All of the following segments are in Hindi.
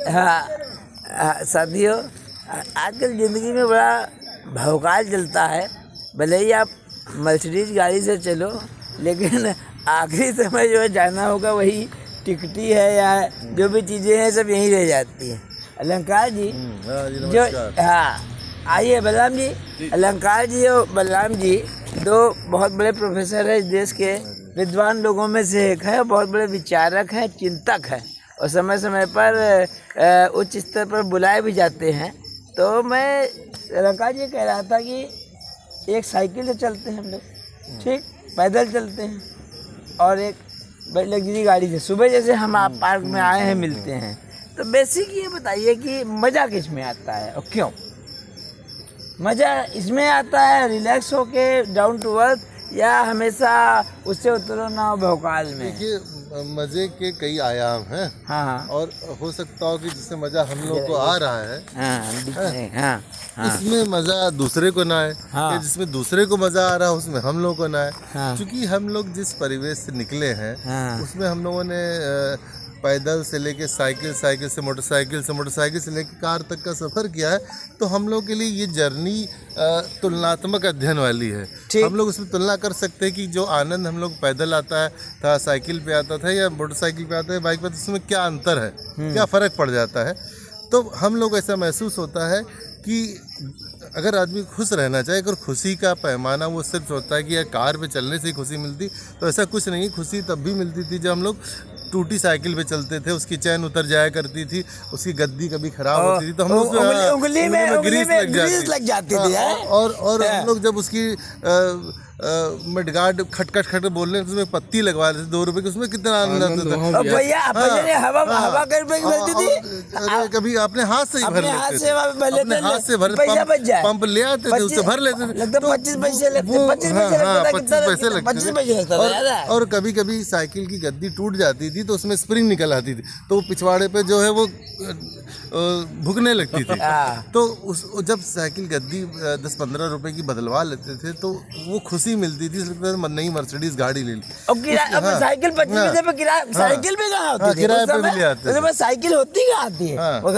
हाँ साथियों, आजकल ज़िंदगी में बड़ा भौकाल चलता है। भले ही आप मर्सिडीज गाड़ी से चलो, लेकिन आखिरी समय जो है जाना होगा वही टिकटी है या जो भी चीज़ें हैं सब यहीं रह जाती हैं। अलंकार जी जो, हाँ आइए बलराम जी। अलंकार जी और बलराम जी दो बहुत बड़े प्रोफेसर हैं, इस देश के विद्वान लोगों में से एक है। बहुत बड़े विचारक हैं, चिंतक हैं और समय समय पर उच्च स्तर पर बुलाए भी जाते हैं। तो मैं अलंकार जी कह रहा था कि एक साइकिल से चलते हैं हम लोग, ठीक, पैदल चलते हैं, और एक बड़ी लग्जरी गाड़ी से सुबह जैसे हम आप पार्क में आए हैं मिलते हैं। तो बेसिक ये बताइए कि मज़ा किस में आता है और क्यों? मज़ा इसमें आता है रिलैक्स होके डाउन टू अर्थ, या हमेशा उससे उतरो ना भौकाल में? देखिए, मज़े के कई आयाम हैं। हाँ, और हो सकता हो कि जिससे मज़ा हम लोग को आ रहा है, हाँ, इसमें मज़ा दूसरे को ना आए, या जिसमें दूसरे को मज़ा आ रहा है उसमें हम लोग को ना आए। क्योंकि हम लोग जिस परिवेश से निकले हैं उसमें हम लोगों ने पैदल से लेके साइकिल, साइकिल से मोटरसाइकिल, से मोटरसाइकिल से लेके कार तक का सफ़र किया है। तो हम लोग के लिए ये जर्नी तुलनात्मक अध्ययन वाली है। हम लोग उसमें तुलना कर सकते हैं कि जो आनंद हम लोग पैदल आता है था, साइकिल पे आता था या मोटरसाइकिल पे आता है, बाइक पे, तो उसमें क्या अंतर है, क्या फ़र्क पड़ जाता है। तो हम लोग ऐसा महसूस होता है कि अगर आदमी खुश रहना चाहे, अगर खुशी का पैमाना वो सिर्फ होता है कि यार कार पे चलने से ही खुशी मिलती, तो ऐसा कुछ नहीं। खुशी तब भी मिलती थी जब हम लोग टूटी साइकिल पे चलते थे, उसकी चैन उतर जाया करती थी, उसकी गद्दी कभी खराब होती थी तो हम लोग उंगली में ग्रीस लग जाती थी। और हम लोग जब उसकी मडगार्ड खटखट खट बोलने उसमें पत्ती लगवा लेते 2 रुपए की, उसमें कितना आनंद आता था। भैया हवा कर मिलती थी। अरे कभी अपने हाथ से ही भर लेते थे, अपने हाथ से भर पंप ले आते थे, उससे भर लेते थे। 25 पैसे लगते, 25 पैसे लगता। और कभी कभी साइकिल की गद्दी टूट जाती थी तो उसमें स्प्रिंग निकल आती थी, तो पिछवाड़े पे जो है वो भुगने लगती थी। तो उस जब साइकिल गद्दी 10-15 रुपए की बदलवा लेते थे तो वो खुशी मिलती थी, नई मर्सिडीज गाड़ी ले ली। साइकिल 25 पैसे पे किराया, साइकिल भी कहाँ होती थी? किराए पे भी ले आते थे। साइकिल होती कहाँ थी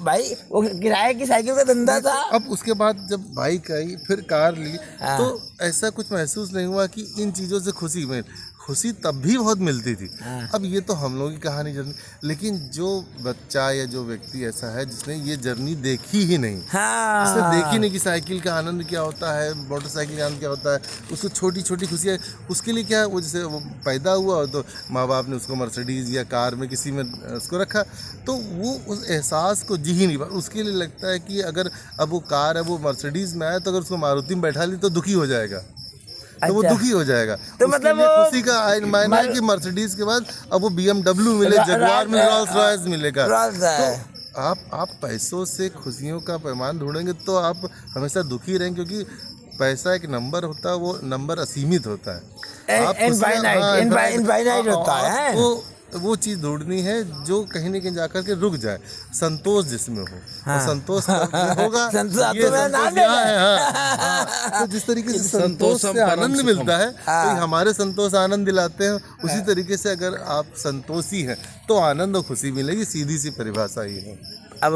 भाई? वो किराए की साइकिल का धंधा था। अब उसके बाद जब बाइक आई, फिर कार ली, तो ऐसा कुछ महसूस नहीं हुआ कि इन चीज़ों से खुशी मिल। खुशी तब भी बहुत मिलती थी। अब ये तो हम लोगों की कहानी जर्नी, लेकिन जो बच्चा या जो व्यक्ति ऐसा है जिसने ये जर्नी देखी ही नहीं, जिसने देखी नहीं कि साइकिल का आनंद क्या होता है, मोटरसाइकिल का आनंद क्या होता है, उसको छोटी छोटी खुशियाँ, उसके लिए क्या है, वो जैसे वो पैदा हुआ तो माँ बाप ने उसको मर्सिडीज़ या कार में किसी में उसको रखा, तो वो उस एहसास को जी ही नहीं पा। उसके लिए लगता है कि अगर अब वो कार है, वो मर्सिडीज़ में आए, तो अगर उसको मारुति में बैठा ली तो दुखी हो जाएगा, तो वो दुखी हो जाएगा। तो मतलब खुशी का मायना है कि मर्सिडीज के बाद अब वो BMW मिले, जगुआर मिले, रोल्स रॉयस मिलेगा। तो आप पैसों से खुशियों का पैमान ढूंढेंगे तो आप हमेशा दुखी रहेंगे, क्योंकि पैसा एक नंबर होता है, वो नंबर असीमित होता है, इनफाइनाइट होता है। वो चीज़ ढूंढनी है जो कहीं न कहीं जाकर के रुक जाए, संतोष जिसमें हो। और संतोष होगा, तो जिस तरीके से संतोष से आनंद मिलता है, तो हमारे संतोष आनंद दिलाते हैं, उसी तरीके से अगर आप संतोषी हैं तो आनंद और खुशी मिलेगी। सीधी सी परिभाषा ही है। अब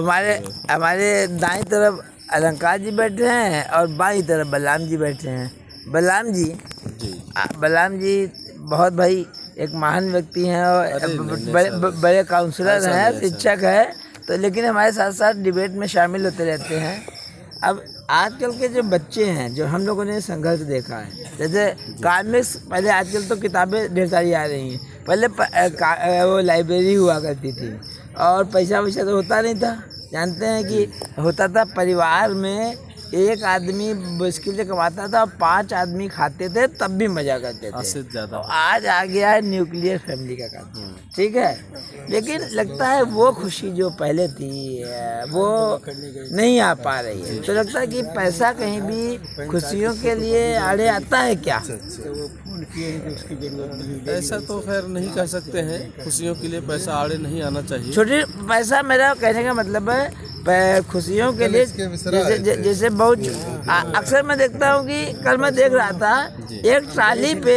हमारे दाईं तरफ अलंकार जी बैठे हैं और बाईं तरफ बलराम जी बैठे हैं। बलराम जी बहुत भाई एक महान व्यक्ति हैं और बड़े काउंसलर हैं, शिक्षक हैं, तो लेकिन हमारे साथ साथ डिबेट में शामिल होते रहते हैं। अब आजकल के जो बच्चे हैं, जो हम लोगों ने संघर्ष देखा है, जैसे कॉमिक्स, पहले आजकल तो किताबें ढेर सारी आ रही हैं, पहले वो लाइब्रेरी हुआ करती थी और पैसा वैसा तो होता नहीं था। जानते हैं कि होता था परिवार में एक आदमी मुश्किल से कमाता था, 5 आदमी खाते थे, तब भी मजा करते थे। ज़्यादा आज आ गया है न्यूक्लियर फैमिली का काम, ठीक है, लेकिन लगता है वो खुशी जो पहले थी वो नहीं आ पा रही है। तो लगता है कि पैसा कहीं भी खुशियों के लिए आड़े आता है क्या? ऐसा तो खैर नहीं कह सकते हैं, खुशियों के लिए पैसा आड़े नहीं आना चाहिए। छोटी पैसा, मेरा कहने का मतलब है खुशियों के लिए, जैसे बहुत अक्सर मैं देखता हूँ कि कल मैं देख रहा था एक ट्राली पे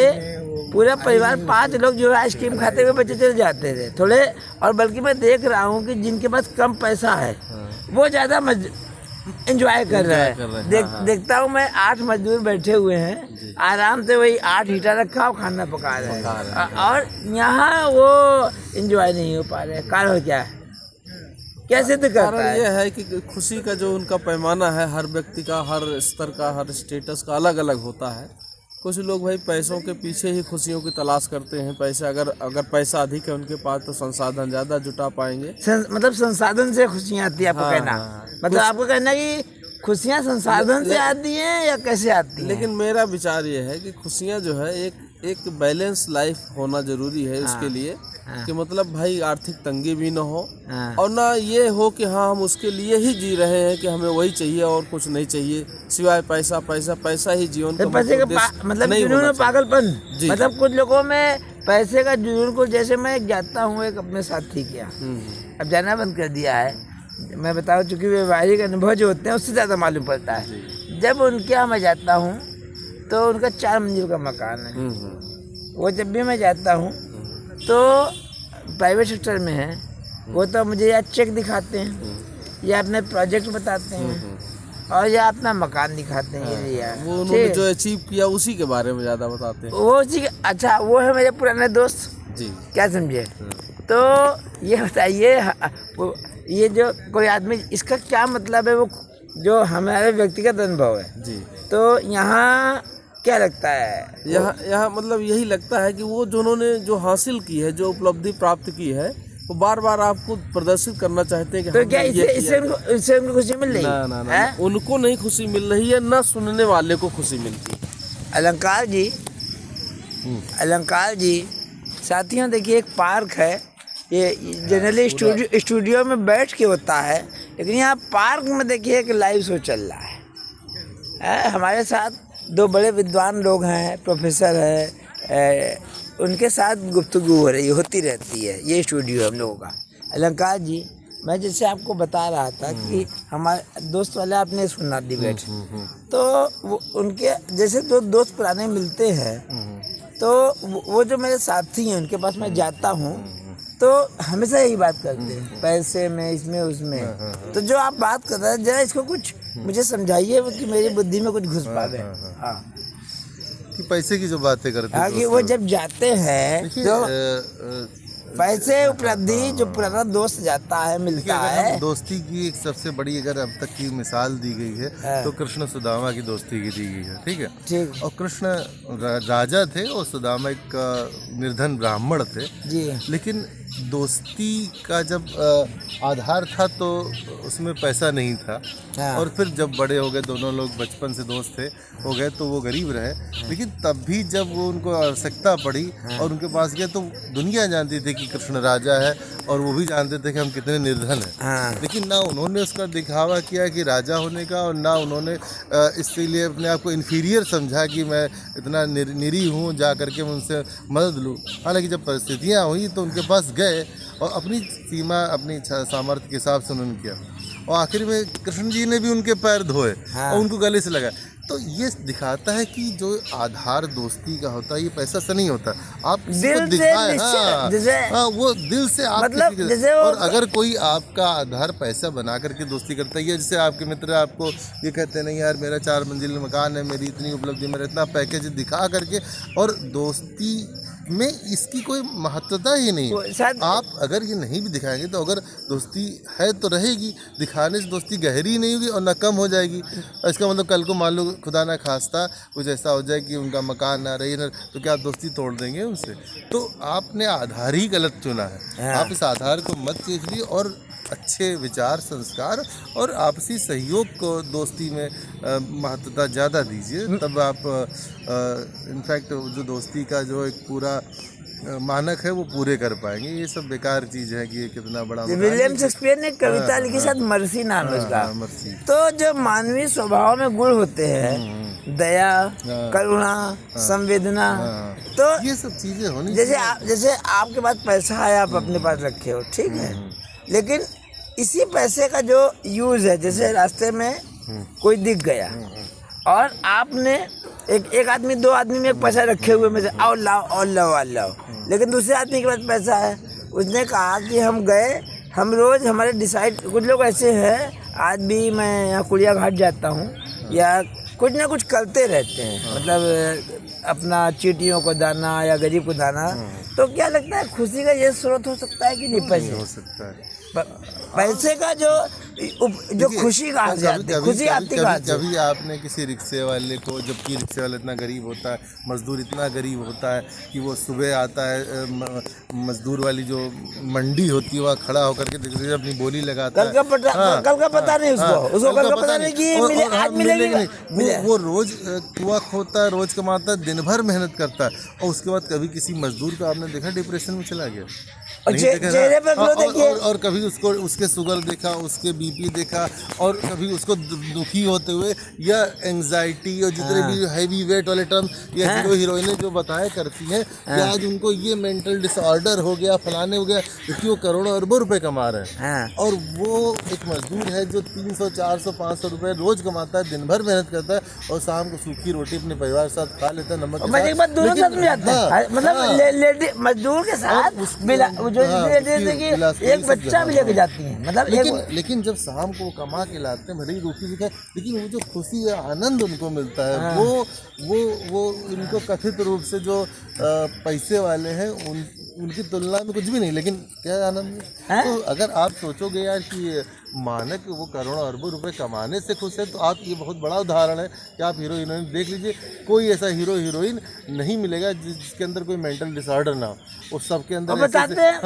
पूरा परिवार 5 लोग जो है आइसक्रीम खाते हुए बच्चे चले जाते थे थोड़े। और बल्कि मैं देख रहा हूँ कि जिनके पास कम पैसा है वो ज़्यादा एंजॉय कर रहे हैं। देखता हूँ मैं 8 मजदूर बैठे हुए हैं आराम से, वही 8 हीटर रखा और खाना पका रहे हैं, और यहाँ वो एंजॉय नहीं हो पा रहे। कारण क्या है, कैसे तो करता कारण है? ये है कि खुशी का जो उनका पैमाना है हर व्यक्ति का, हर स्तर का, हर स्टेटस का अलग अलग होता है। कुछ लोग भाई पैसों के पीछे ही खुशियों की तलाश करते हैं। पैसा अगर पैसा अधिक है उनके पास तो संसाधन ज़्यादा जुटा पाएंगे। मतलब संसाधन से खुशियाँ आती है आपको कहना? मतलब आपको कहना कि खुशियाँ संसाधन से आती हैं या कैसे आती हैं? लेकिन मेरा विचार ये है कि खुशियाँ जो है एक बैलेंस लाइफ होना जरूरी है उसके लिए, कि मतलब भाई आर्थिक तंगी भी ना हो और ना ये हो कि हाँ हम उसके लिए ही जी रहे हैं कि हमें वही चाहिए और कुछ नहीं चाहिए सिवाय पैसा। पैसा ही जीवन का पैसे का मतलब जुनून और पागलपन। मतलब कुछ लोगों में पैसे का जुनून को, जैसे मैं जाता हूँ एक अपने साथी के यहाँ, अब जाना बंद कर दिया है, मैं बताऊँ, चूँकि व्यवहारिक अनुभव जो होते हैं उससे ज़्यादा मालूम पड़ता है। जब उनके यहाँ मैं जाता हूँ तो उनका 4 मंजिल का मकान है। वो जब भी मैं जाता हूँ तो प्राइवेट सेक्टर में है, वो तो मुझे या चेक दिखाते हैं या अपने प्रोजेक्ट बताते हैं और या अपना मकान दिखाते हैं। ये यार वो उन्होंने जो अचीव किया उसी के बारे में ज़्यादा बताते हैं। वो उसी अच्छा, वो है मेरे पुराने दोस्त जी, क्या समझे? तो ये बताइए, ये जो कोई आदमी, इसका क्या मतलब है? वो जो हमारे व्यक्तिगत अनुभव है जी। तो यहाँ क्या लगता है? यहाँ मतलब यही लगता है कि वो जो उन्होंने जो हासिल की है, जो उपलब्धि प्राप्त की है, वो बार बार आपको प्रदर्शित करना चाहते हैं कि तो क्या इससे उनको खुशी मिल रही है? ना, उनको नहीं खुशी मिल रही है, ना सुनने वाले को खुशी मिलती है। अलंकार जी साथियों, देखिए एक पार्क है, ये जनरली स्टूडियो में बैठ के होता है, लेकिन यहाँ पार्क में देखिए एक लाइव शो चल रहा है। हमारे साथ 2 बड़े विद्वान लोग हैं, प्रोफेसर है, उनके साथ गुफ्तगू होती रहती है। ये स्टूडियो हम लोगों का। अलंकार जी, मैं जैसे आपको बता रहा था कि हमारे दोस्त वाले आपने सुना डिबेट, तो वो उनके जैसे 2 दोस्त पुराने मिलते हैं, तो वो जो मेरे साथी हैं उनके पास मैं जाता हूँ तो हमेशा यही बात करते हैं, पैसे में, इसमें उसमें। तो जो आप बात कर रहे हैं, जरा इसको कुछ मुझे समझाइए कि मेरी बुद्धि में कुछ घुस पावे। हाँ, कि पैसे की जो बातें करते हैं, कि वो जब जाते हैं तो पैसे उपलब्धि जो पुराना दोस्त जाता है, मिलता है। दोस्ती की एक सबसे बड़ी अगर अब तक की मिसाल दी गई है तो कृष्ण सुदामा की दोस्ती की दी गई है। ठीक है, ठीक। और कृष्ण राजा थे और सुदामा एक निर्धन ब्राह्मण थे जी। लेकिन दोस्ती का जब आधार था तो उसमें पैसा नहीं था। और फिर जब बड़े हो गए, दोनों लोग बचपन से दोस्त थे, हो गए, तो वो गरीब रहे, लेकिन तब भी जब वो उनको आवश्यकता पड़ी और उनके पास गए तो दुनिया जानती थी कि कृष्ण राजा है और वो भी जानते थे कि हम कितने निर्धन हैं। लेकिन ना उन्होंने उसका दिखावा किया कि राजा होने का, और ना उन्होंने इसलिए अपने आप को इन्फीरियर समझा कि मैं इतना निरीह हूँ, जा करके मैं उनसे मदद लूँ। हालांकि जब परिस्थितियाँ हुई तो उनके पास गए और अपनी सीमा, अपनी सामर्थ्य के हिसाब से उन्होंने किया, और आखिर में कृष्ण जी ने भी उनके पैर धोए और उनको गले से लगाए। तो ये दिखाता है कि जो आधार दोस्ती का होता है ये पैसा से नहीं होता, आप दिल दिखाए। से, हाँ, वो दिल से आप मतलब और अगर कोई आपका आधार पैसा बना करके दोस्ती करता है, जैसे आपके मित्र आपको ये कहते हैं नहीं यार मेरा 4 मंजिल मकान है, मेरी इतनी उपलब्धि, मेरा इतना पैकेज दिखा करके, और दोस्ती में इसकी कोई महत्वता ही नहीं। आप अगर ये नहीं भी दिखाएंगे तो अगर दोस्ती है तो रहेगी, दिखाने से दोस्ती गहरी नहीं होगी और न कम हो जाएगी। इसका मतलब कल को मान लो खुदा ना खास्ता कुछ ऐसा हो जाए कि उनका मकान ना रहे ना, तो क्या आप दोस्ती तोड़ देंगे उनसे? तो आपने आधार ही गलत चुना है। आप इस आधार को मत चीजिए और अच्छे विचार, संस्कार और आपसी सहयोग को दोस्ती में महत्वता ज़्यादा दीजिए, तब आप इनफैक्ट जो दोस्ती का जो एक पूरा मानक है वो पूरे कर पाएंगे। ये सब बेकार चीज है कि ये कितना बड़ा। विलियम शेक्सपियर ने कविता लिखी, शायद मर्सी नाम है उसका। तो जो मानवीय स्वभाव में गुण होते हैं, दया, करुणा, संवेदना, तो ये सब चीजें होनी। जैसे आपके पास पैसा है, आप अपने पास रखे हो, ठीक है, लेकिन इसी पैसे का जो यूज है, जैसे रास्ते में कोई दिख गया और आपने एक आदमी 2 आदमी में पैसा रखे हुए में से और लाओ और लाओ और लाओ, लेकिन दूसरे आदमी के पास पैसा है। उसने कहा कि हम गए, हम रोज़ हमारे डिसाइड, कुछ लोग ऐसे हैं, आज भी मैं यहाँ कुड़िया घाट जाता हूँ या कुछ ना कुछ करते रहते हैं, मतलब अपना चींटियों को दाना या गरीब को दाना। तो क्या लगता है खुशी का ये स्रोत हो सकता है कि नहीं पैसे? हो सकता है पैसे का जो खुशी कहाँ से आती है, खुशी आती कहाँ से? कभी आपने किसी रिक्शे वाले को, जबकि रिक्शे वाला इतना गरीब होता है, मजदूर इतना गरीब होता है कि वो सुबह आता है, मजदूर वाली जो मंडी होती है वहाँ खड़ा होकर के अपनी बोली लगाता है। कल का पता नहीं उसको कल का पता नहीं कि आज मिलेगी। वो रोज कुआं खोदता है, रोज कमाता है, दिन भर मेहनत करता है, और उसके बाद कभी किसी मजदूर को आपने देखा डिप्रेशन में चला गया? चेहरे पर ग्लो देखिए। और कभी उसको उसके शुगर देखा, उसके बीपी देखा, और कभी उसको दुखी होते हुए या एंजाइटी और जितने भी हैवी वेट वाले टर्म या हीरोइनें जो बताया करती हैं कि आज उनको ये मेंटल डिसऑर्डर हो गया, फलाने हो गया, क्योंकि वो करोड़ों अरबों रुपए कमा रहे हैं। और वो एक मजदूर है जो 300 400 500 रुपए रोज कमाता है, दिन भर मेहनत करता है, और शाम को सूखी रोटी अपने परिवार के साथ खा लेता है, नमक के साथ। मतलब मजदूर के साथ एक बच्चा भी लेके जाती है, मतलब लेकिन जब शाम को कमा के लाते हैं, भले ही रोटी भी खाए, लेकिन वो जो खुशी या आनंद उनको मिलता है, वो इनको कथित रूप से जो पैसे वाले हैं उनकी तुलना में कुछ भी नहीं, लेकिन क्या आनंद है। तो अगर आप सोचोगे यार कि मानक वो करोड़ों अरबों रुपए कमाने से खुश है, तो आप ये बहुत बड़ा उदाहरण है कि आप हीरो हीरोइन देख लीजिए, कोई ऐसा हीरो हीरोइन नहीं मिलेगा जिसके अंदर कोई मेंटल डिसऑर्डर ना हो। वो सबके अंदर बताते हैं,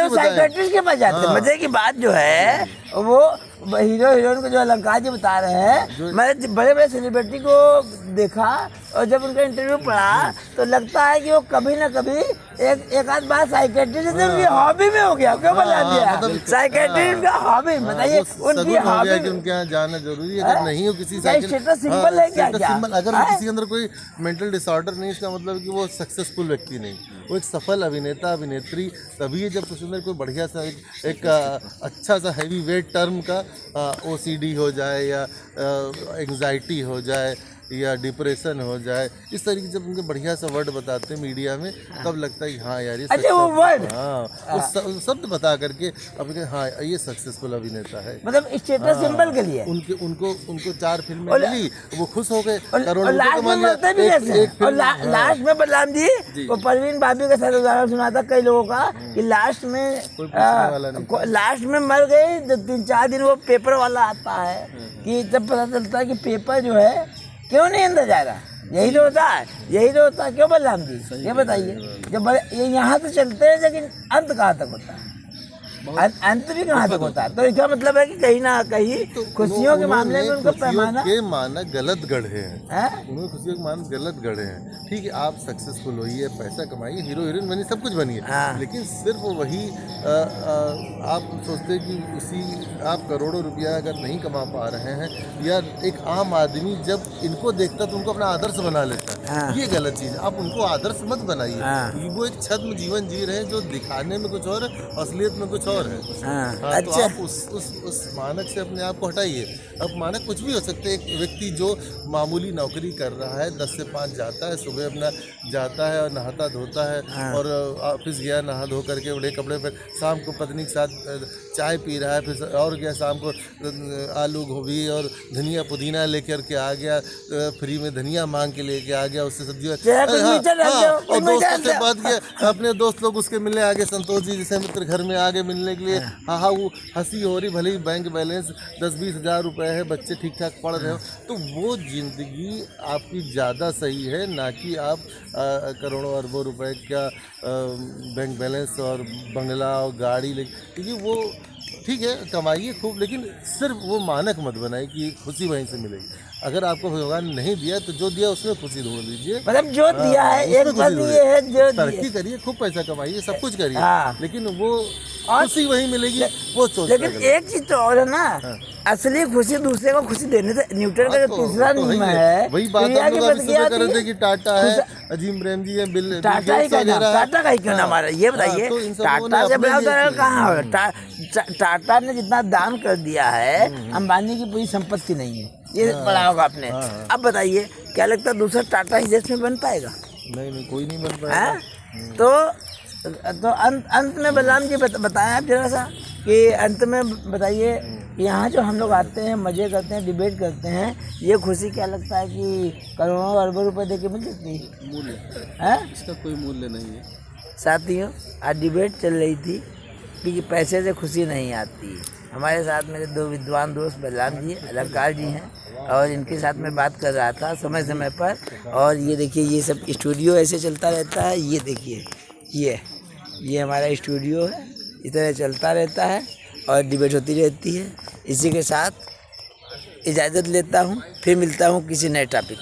साइकियाट्रिस्ट के पास जाते हैं। मजे की बात जो है वो हीरो हीरोइन को जो अलंकार जी बता रहे हैं, मैंने बड़े बड़े सेलिब्रिटी को देखा और जब उनका इंटरव्यू पढ़ा तो लगता है कि वो कभी ना कभी एक आध बार साइकियाट्रिस्ट उनकी हॉबी में हो गया। क्यों बता दिया साइकियाट्रिस्ट का हॉबी? बताइए उनकी हॉबी कि उनके यहाँ जाना जरूरी है। अगर नहीं हो किसी सिंपल है क्या? अगर किसी के अंदर कोई मेंटल डिसऑर्डर नहीं, इसका मतलब कि वो सक्सेसफुल व्यक्ति नहीं, वो एक सफल अभिनेता अभिनेत्री तभी है जब उसके अंदर कोई बढ़िया सा एक अच्छा सा हैवी वेट टर्म का OCD हो जाए या एंग्जाइटी हो जाए या डिप्रेशन हो जाए, इस तरीके जब उनके बढ़िया सा वर्ड बताते हैं मीडिया में, तब लगता है कि हाँ यार ये वो वर्ड उस शब्द बता करके अब हाँ ये सक्सेसफुल अभिनेता है, मतलब स्टेटस सिंबल के लिए उनको 4 फिल्में मिली, वो खुश हो गए, करोड़ों लास्ट में बलराम जी वो परवीन भाभी का सर उदाहरण सुना था कई लोगों का कि लास्ट में मर गई, 3-4 दिन वो पेपर वाला आता है कि जब पता चलता है कि पेपर जो है क्यों नहीं अंदर जा रहा। यही तो होता है क्यों बलराम जी ये बताइए? जब ये यहाँ से चलते हैं, लेकिन अंत कहाँ तक होता है? अंत भी कहाँ तक होता है? तो इसका मतलब है कि कहीं ना कहीं खुशियों के मामले में उनका पैमाना के मानक गलत गढ़े हैं। उन्होंने खुशियों के मानक गलत गढ़े हैं। ठीक है, आप सक्सेसफुल होइए, पैसा कमाइए, हीरो हीरोइन बनिए, सब कुछ बनिए, लेकिन सिर्फ वही आप सोचते कि उसी आप करोड़ों रुपया अगर नहीं कमा पा रहे हैं, या एक आम आदमी जब इनको देखता तो उनको अपना आदर्श बना लेता है, ये गलत चीज़। आप उनको आदर्श मत बनाइए। वो एक छद्म जीवन जी रहे हैं जो दिखाने में कुछ और है, असलियत में कुछ और है। अच्छा। तो आप उस मानक से अपने आप को हटाइए। अब मानक कुछ भी हो सकते हैं। एक व्यक्ति जो मामूली नौकरी कर रहा है, 10 से 5 जाता है, सुबह अपना जाता है और नहाता धोता है और ऑफिस गया, नहा धो करके बड़े कपड़े पर, शाम को पत्नी के साथ चाय पी रहा है, फिर और गया शाम को आलू गोभी और धनिया पुदीना लेकर के आ गया, फ्री में धनिया मांग के लेके आ गया, उससे सब्जी और दोस्तों से बात किया, अपने दोस्त लोग उसके मिलने आ गए, संतोष जी जैसे मित्र घर में आ गए मिलने के लिए। हाँ वो हंसी हो रही, भले ही बैंक बैलेंस 10-20 हज़ार रुपए है, बच्चे ठीक ठाक पढ़ रहे हो, तो वो जिंदगी आपकी ज़्यादा सही है, ना कि आप करोड़ों अरबों रुपए का बैंक बैलेंस और बंगला और गाड़ी ले, क्योंकि वो ठीक है कमाइए खूब, लेकिन सिर्फ वो मानक मत बनाइए कि खुशी वहीं से मिलेगी। अगर आपको भगवान नहीं दिया तो जो दिया उसमें खुशी ढूंढ लीजिए, मतलब जो दिया है एक बात ये है, जो तरक्की करिए, खूब पैसा कमाइए, सब कुछ करिए, लेकिन वो खुशी वहीं मिलेगी, वो सोच। लेकिन एक चीज तो और है ना असली खुशी दूसरे को खुशी देने से। न्यूटन का जो तीसरा नियम है, वही बात क्रिया हम की लोग अभी सुबह प्रतिक्रिया कर रहे थे थी। कि टाटा है, अजीम प्रेमजी है, बिल टाटा ही क्यों ना, टाटा का ही क्यों ना हमारा, ये बताइए तो इन सब लोगों ने टाटा से अपने बड़ा लिए उदाहरण किया। कहाँ है? टाटा ने जितना दान कर दिया है, अंबानी की पूरी संपत्ति नहीं है, ये पढ़ा होगा आपने। अब बताइए क्या लगता है दूसरा टाटा इस देश में बन पाएगा? नहीं कोई नहीं बन हैं? पाएगा। तो अंत में बलराम जी बताएं आप जरा सा कि अंत में बताइए, यहाँ जो हम लोग आते हैं, मज़े करते हैं, डिबेट करते हैं, ये खुशी क्या लगता है कि करोड़ों अरबों रुपए दे के मिल सकती है? मूल्य, हैं? इसका कोई मूल्य नहीं है। साथियों, आज डिबेट चल रही थी कि पैसे से खुशी नहीं आती है। हमारे साथ मेरे दो विद्वान दोस्त बलराम जी, अलंकार जी हैं, और इनके साथ मैं बात कर रहा था समय समय पर। और ये देखिए, ये सब स्टूडियो ऐसे चलता रहता है। ये देखिए, ये हमारा स्टूडियो है, इस तरह चलता रहता है और डिबेट होती रहती है। इसी के साथ इजाज़त लेता हूँ, फिर मिलता हूँ किसी नए टॉपिक।